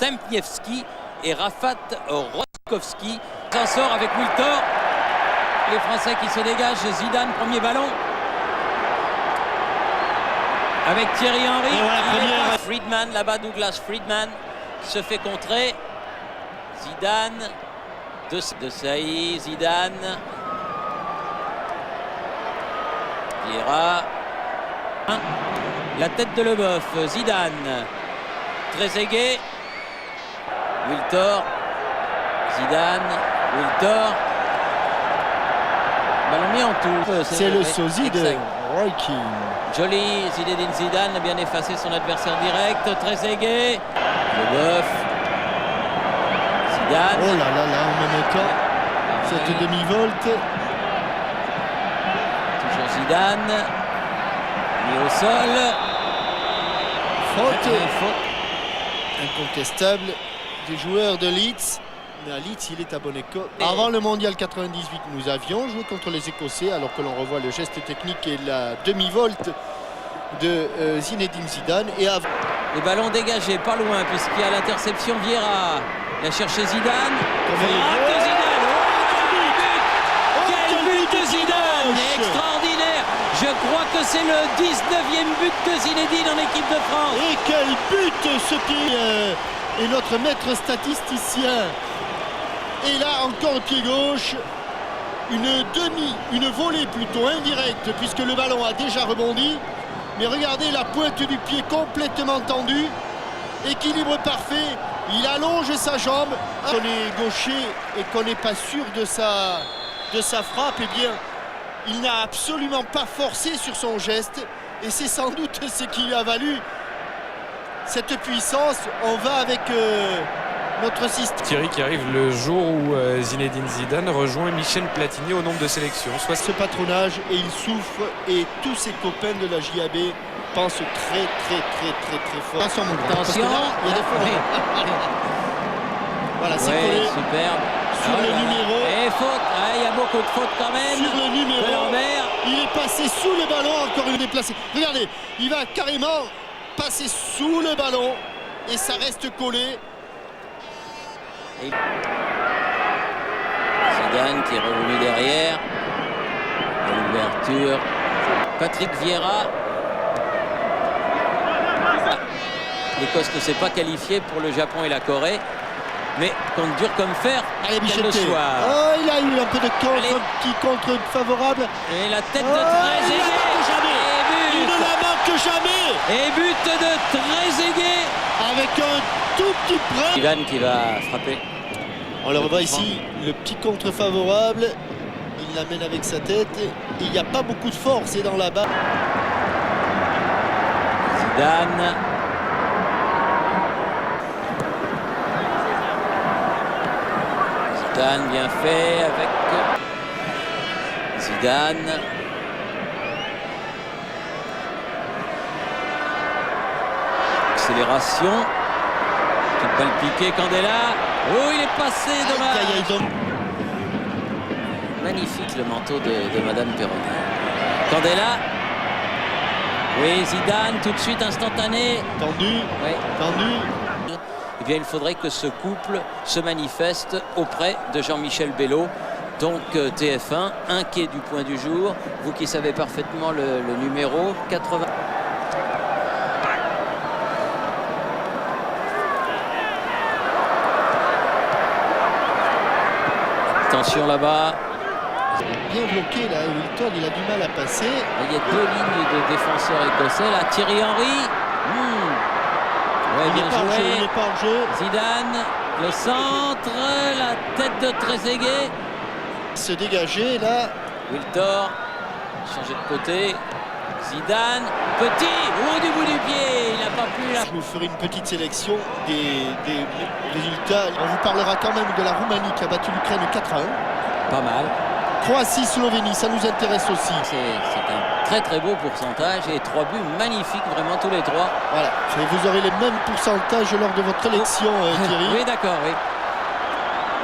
Stempniewski et Rafat Roskowski. S'en sort avec Wiltor. Les Français qui se dégagent. Zidane, premier ballon. Avec Thierry Henry. Voilà, Friedman, là-bas, Douglas Friedman qui se fait contrer. Zidane. De Saï, Zidane. Vieira. La tête de Leboeuf, Zidane. Trezeguet. Wiltor. Zidane. Wiltor. Ballon mis en touche. C'est le sosie de Roy Keane. Joli, Zinedine Zidane a bien effacé son adversaire direct. Trezeguet. Leboeuf. Zidane. Oh là là là, en même temps, cette demi-volte. Toujours Zidane. Mis au sol. Faute. Incontestable des joueurs de Leeds. Mais à Leeds, il est à bonne école. Avant le mondial 98, nous avions joué contre les Écossais, alors que l'on revoit le geste technique et la demi-volte de Zinedine Zidane. Et avant... Les ballons dégagés, pas loin, puisqu'il y a l'interception. Vieira. Il a cherché Zidane. Frappe de Zidane. Oh, quel but de Zidane! Extraordinaire! Je crois que c'est le 19e but de Zinedine en équipe de France. Et quel but ce qui est notre maître statisticien. Et là, encore pied gauche, une volée plutôt indirecte, puisque le ballon a déjà rebondi. Mais regardez la pointe du pied complètement tendue. Équilibre parfait. Il allonge sa jambe. Quand on est gaucher et qu'on n'est pas sûr de sa frappe, eh bien, il n'a absolument pas forcé sur son geste. Et c'est sans doute ce qui lui a valu cette puissance. On va avec notre système. Thierry qui arrive le jour où Zinedine Zidane rejoint Michel Platini au nombre de sélections. Ce patronage, et il souffre, et tous ses copains de la JAB pensent très fort. Attention mon grand, Attention, il y a des fautes. Voilà, c'est collé. Superbe. Sur le numéro. Et faute, il y a beaucoup de fautes quand même. Sur le numéro. Lambert. Il est passé sous le ballon, encore une déplacée. Regardez, il va carrément passer sous le ballon et ça reste collé. Zidane qui est revenu derrière. L'ouverture. Patrick Vieira. L'Écosse ne s'est pas qualifiée pour le Japon et la Corée. Mais contre dur comme fer, allez, quel le soir. Oh, il a eu un peu de contre, petit contre favorable. Et la tête de Trezeguet. Il ne la manque jamais. Et but de Trezeguet. Avec un tout petit brin. Zidane qui va frapper. On le revoit ici, le petit contre favorable. Il l'amène avec sa tête. Il n'y a pas beaucoup de force et dans la barre. Zidane. Zidane bien fait avec Zidane. Accélération. Petite balle piquée, Candela. Oh, il est passé, dommage. Magnifique le manteau de Madame Perroni. Candela. Oui, Zidane, tout de suite instantané. Tendu. Oui. Tendu. Eh bien, il faudrait que ce couple se manifeste auprès de Jean-Michel Bello. Donc TF1, inquiet du point du jour. Vous qui savez parfaitement le numéro 80. Attention là-bas. Bien bloqué là, Wilton, il a du mal à passer. Il y a deux lignes de défenseurs écossais là. Thierry Henry. Ouais, il bien joué. Il n'est pas en jeu. Zidane, le centre, la tête de Trezeguet. Se dégager là. Wiltor, changer de côté. Zidane, petit, au du bout du pied, il n'a pas pu. Je vous ferai une petite sélection des résultats. On vous parlera quand même de la Roumanie qui a battu l'Ukraine 4-1. Pas mal. Croatie-Slovénie, ça nous intéresse aussi. C'est un très beau pourcentage et 3 buts magnifiques, vraiment tous les 3. Voilà, et vous aurez les mêmes pourcentages lors de votre élection, Thierry. Oui, d'accord, oui.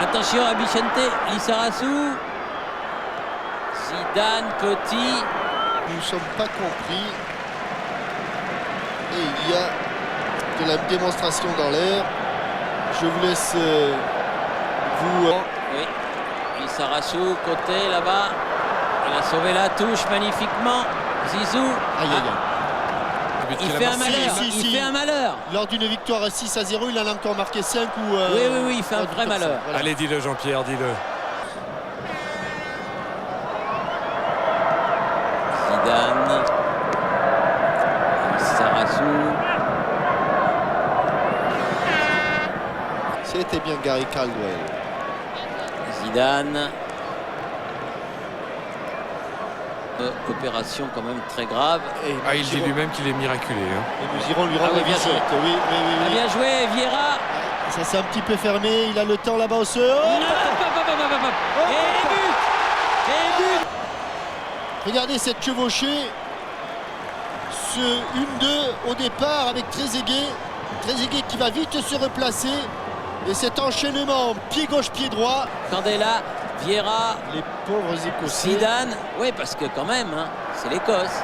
Attention à Vicente Lissarassou. Zidane, petit. Nous ne sommes pas compris. Et il y a de la démonstration dans l'air. je vous laisse vous... Oui, Lizarazu, côté là-bas. Il a sauvé la touche magnifiquement. Zizou. Aïe, aïe, aïe. Il fait un malheur, Si. il fait un malheur. Lors d'une victoire 6-0, il en a encore marqué 5 ou... Oui, il fait un vrai malheur. Voilà. Allez, dis-le Jean-Pierre, dis-le. Zidane. Lizarazu. C'était bien Gary Caldwell. Zidane. Opération quand même très grave. Et Il dit lui-même qu'il est miraculé. Hein. Et nous irons lui rendre oui, bien visite. joué. Oui. Ah, bien joué, Vieira. Ça s'est un petit peu fermé. Il a le temps là-bas au sol. Non, Et but. Regardez cette chevauchée. Ce 1-2 au départ avec Trezeguet. Trezeguet qui va vite se replacer. Et cet enchaînement pied gauche, pied droit. Candela, Vieira, Les pauvres Écossais. Zidane. Oui, parce que quand même, hein, c'est l'Écosse.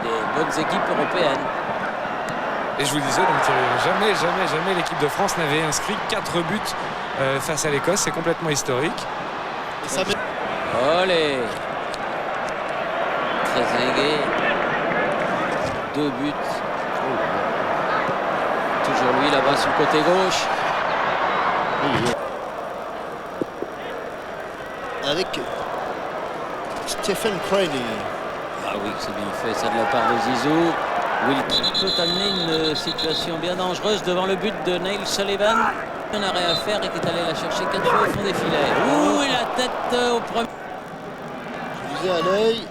Des bonnes équipes européennes. Et je vous disais, donc jamais l'équipe de France n'avait inscrit 4 buts face à l'Écosse. C'est complètement historique. Et ça met... Olé. Trezeguet. 2 buts. Toujours lui là-bas sur le côté gauche. Avec Stephen Crane. Ah oui, c'est bien fait ça de la part de Zizou. Will peut amener une situation bien dangereuse devant le but de Neil Sullivan. Un arrêt à faire et qui est allé la chercher 4 fois au fond des filets. Ouh, et la tête au premier. Je vous ai à l'œil.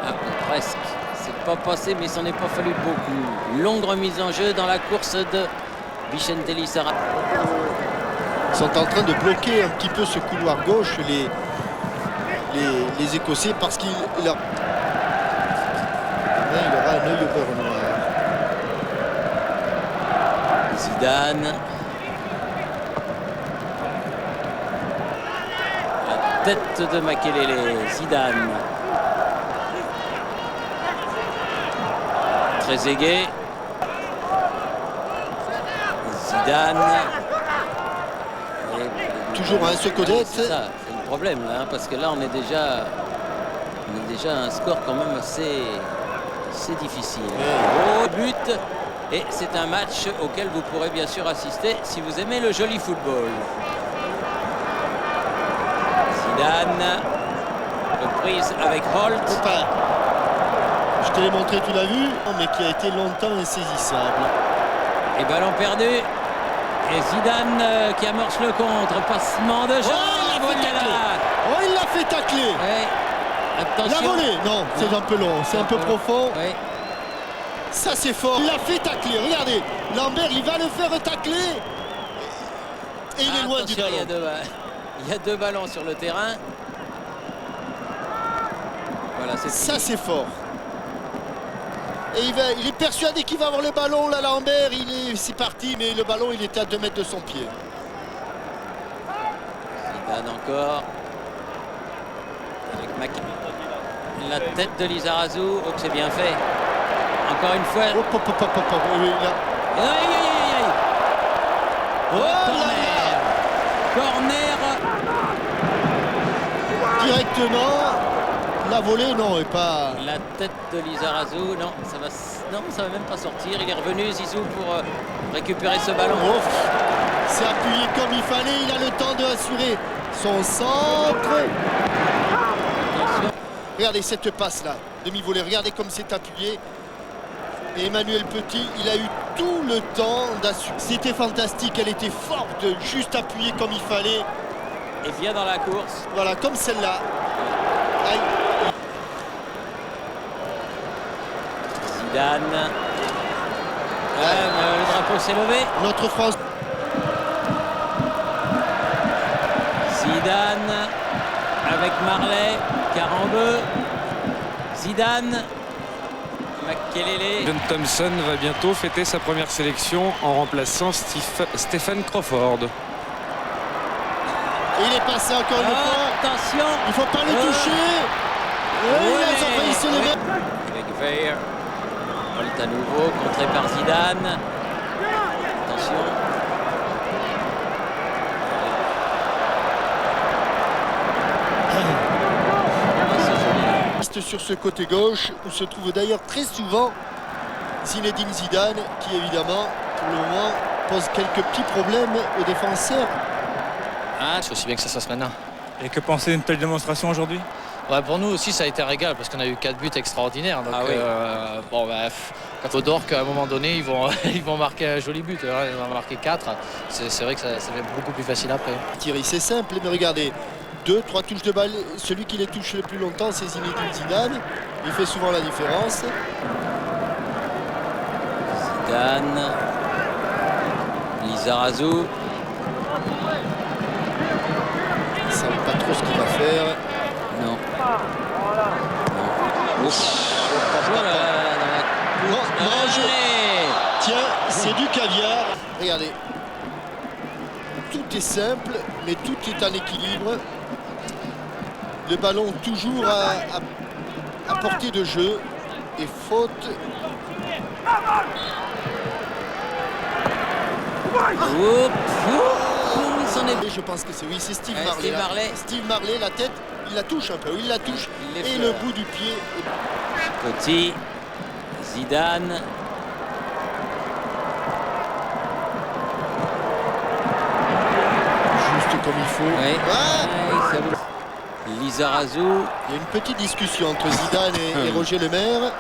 Ah, presque. C'est pas passé, mais ça n'est pas fallu beaucoup. Longue remise en jeu dans la course de Vicente Lizarazu. Ils sont en train de bloquer un petit peu ce couloir gauche, les Écossais, parce qu'il il aura un œil au beurre noir. Zidane. La tête de Makelele. Zidane. Trezeguet. Zidane. Toujours un secodette. C'est ça, c'est le problème là, hein, parce que là on est déjà à un score quand même assez difficile. Au but, et c'est un match auquel vous pourrez bien sûr assister si vous aimez le joli football. Zidane, reprise avec Holt. Copain. Je te l'ai montré, tu l'as vu, mais qui a été longtemps insaisissable. Et ballon perdu. Et Zidane qui amorce le contre. Passement de jambes. Il l'a fait tacler. Ouais. Attention. La volée. Non, c'est un peu long, c'est un peu profond. Ouais. Ça c'est fort. Il l'a fait tacler. Regardez, Lambert, il va le faire tacler. Et il est loin du ballon. Il y a 2 ballons sur le terrain. Voilà, ça c'est fort. Et il est persuadé qu'il va avoir le ballon, là, Lambert. C'est parti, mais le ballon, il était à 2 mètres de son pied. Zidane encore. Avec la tête de Lizarazu. Oh, c'est bien fait. Encore une fois. Oui, là. Aïe, aïe, aïe. Corner. Directement. La volée, non, et pas... La tête de Lizarazu, non, ça va même pas sortir. Il est revenu, Zizou, pour récupérer ce ballon. Oh, c'est appuyé comme il fallait. Il a le temps d'assurer son centre. Attention. Regardez cette passe-là, demi-volée. Regardez comme c'est appuyé. Et Emmanuel Petit, il a eu tout le temps d'assurer. C'était fantastique. Elle était forte, juste appuyée comme il fallait. Et bien dans la course. Voilà, comme celle-là. Aïe. Zidane. Le drapeau s'est levé. Notre France. Zidane avec Marley. 42. Zidane. Makelele. John Thompson va bientôt fêter sa première sélection en remplaçant Stephen Crawford. Et il est passé encore une fois. Attention. Il ne faut pas le toucher. Il a failli se lever. Avec Veer. Holt à nouveau, contré par Zidane. Attention. reste sur ce côté gauche où se trouve d'ailleurs très souvent Zinedine Zidane, qui évidemment pour le moment pose quelques petits problèmes aux défenseurs. Ah, c'est aussi bien que ça se passe maintenant. Et que penser d'une telle démonstration aujourd'hui? Ouais, pour nous aussi, ça a été un régal parce qu'on a eu 4 buts extraordinaires. Donc, oui. Quand au Dorc, à un moment donné, ils vont marquer un joli but. Hein, ils vont marquer 4. C'est vrai que ça devient beaucoup plus facile après. Thierry, c'est simple, mais regardez, 2-3 touches de balle. Celui qui les touche le plus longtemps, c'est Zinedine Zidane. Il fait souvent la différence. Zidane. Lizarazu. Il ne sait pas trop ce qu'il va faire. Non. Voilà, Non, mange. allez. Tiens, c'est du caviar. Regardez. Tout est simple, mais tout est en équilibre. Le ballon toujours à portée de jeu. Et faute. Il s'en est. Et je pense que c'est oui, c'est Steve Ouais, Marley. Steve là. Marley. Steve Marley, la tête, il la touche un peu. Il la touche. Il Et l'effleure. le bout du pied. Petit. Zidane. Juste comme il faut. Ouais. Ah, Ouais, ça vous- Lizarazu. il y a une petite discussion entre Zidane et Roger Lemaire.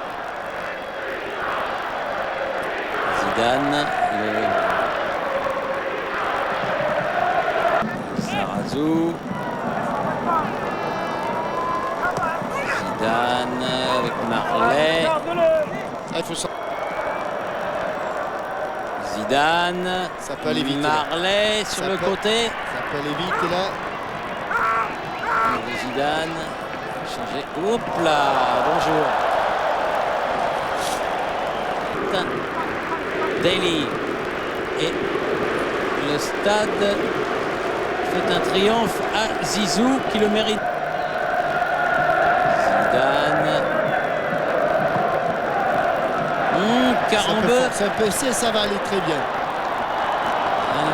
Zidane. Lizarazu. Zidane avec Marley. Ah, il faut ça. Zidane. Ça peut aller vite, là. Marley sur Ça le peut- côté. Ça peut aller vite là. Zidane. Changer. Hop là. Bonjour. Daly. Et le stade fait un triomphe à Zizou qui le mérite. Zidane. Carambeu. Ça va aller très bien.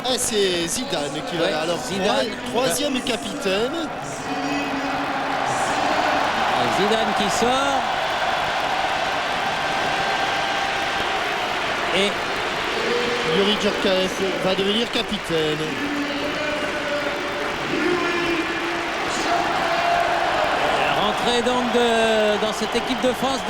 Ah, c'est Zidane qui va Ouais, là. Alors, Zidane. troisième capitaine. Zidane qui sort. Et Yuri Djorkaeff va devenir capitaine. rentrée donc dans cette équipe de France.